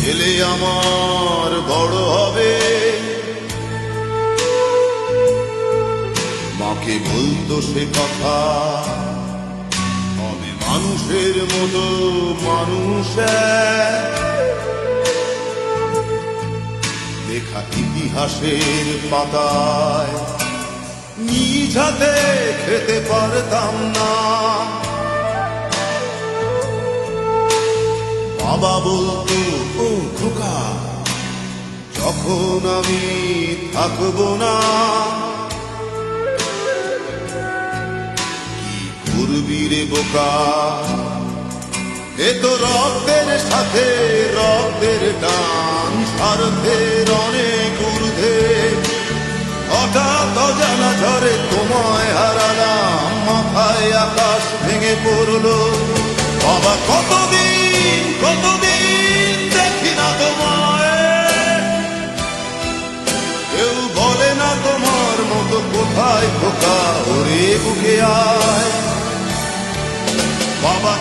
ছেলে আমার বড় হবে, মাকে বলতো সে কথা, হবে মানুষের মতো মানুষ। লেখা ইতিহাসের পাতায় নিজ হাতে খেতে পারতাম না। বাবা বলতো, ও খোকা, যখন আমি থাকবো না, কি করবি রে বোকা, এ তো রক্তের সাথে রক্তের টান, স্বার্থের অনেক ঊর্ধ্বে। হঠাৎ অজানা ঝড়ে তোমায় হারালাম, মাথায় আকাশ ভেঙে পড়লো। বাবা কতদিন কতদিন দেখি না তোমায়, কেউ বলে না তোমার মতো কোথায় খোকা, ওরে বুকে আয়। বাবা